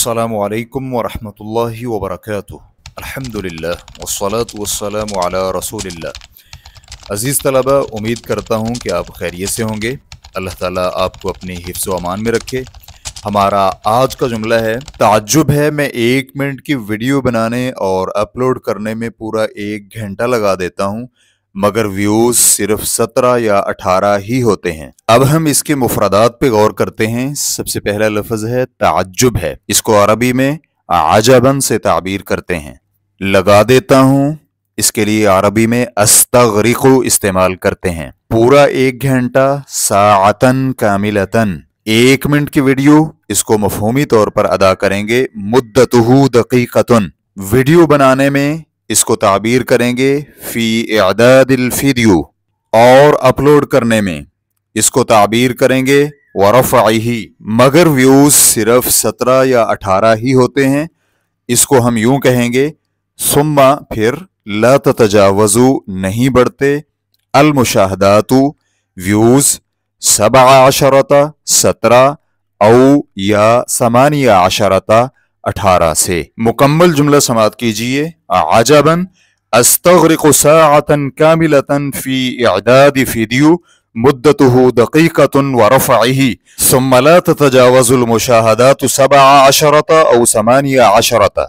अस्सलामु अलैकुम वरहमतुल्लाहि वबरकातुह। अल्हम्दुलिल्लाह वस्सलातु वस्सलामु अला रसूलिल्लाह। अज़ीज़ तलबा, उम्मीद करता हूँ कि आप खैरियत से होंगे। अल्लाह ताला आपको अपनी हिफ्ज़ व अमान में रखे। हमारा आज का जुमला है, ताज्जुब है मैं 1 मिनट की वीडियो बनाने और अपलोड करने में पूरा 1 घंटा लगा देता हूँ, मगर व्यूज़ सिर्फ 17 या 18 ही होते हैं। अब हम इसके मुफरदात पे गौर करते हैं। सबसे पहला लफ्ज़ है ताज्जुब है। इसको अरबी में आजबन से ताबीर करते हैं। लगा देता हूँ, इसके लिए अरबी में अस्तगरिकु इस्तेमाल करते हैं। पूरा 1 घंटा साअतन कामिलतन, 1 मिनट की वीडियो, इसको मफहूमी तौर पर अदा करेंगे मुद्दतुहु दकीकतुन। वीडियो बनाने में इसको ताबीर करेंगे फी इअदादिल वीडियो, और अपलोड करने में इसको ताबीर करेंगे वरफ़अही, मगर व्यूज़ सिर्फ 17 या 18 ही होते हैं। इसको हम यूं कहेंगे सुम्मा फिर ला ततजावज़ु, नहीं बढ़ते, अल मुशाहदातु व्यूज़ 17 17 औ या 18 18 से। मुकम्मल जुमला समात कीजिए। आजबन अस्तगरिकु साअतन कामिलतन फी इअदादि वीडियो मुद्दतुहु दकीकतुन व रफ़अही सुम्मा ला ततजावज़ुल मुशाहदातु 17 औ 18।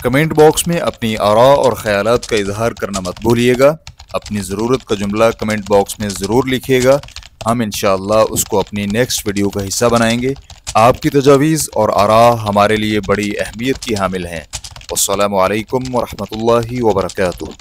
कमेंट बॉक्स में अपनी आरा और ख्यालात का इजहार करना मत भूलिएगा। अपनी ज़रूरत का जुमला कमेंट बॉक्स में ज़रूर लिखिएगा। हम इंशाअल्लाह उसको अपनी नेक्स्ट वीडियो का हिस्सा बनाएंगे। आपकी तजावीज़ और आरा हमारे लिए बड़ी अहमियत की हामिल हैं। अस्सलामु अलैकुम वरहमतुल्लाहि वबरकातुह।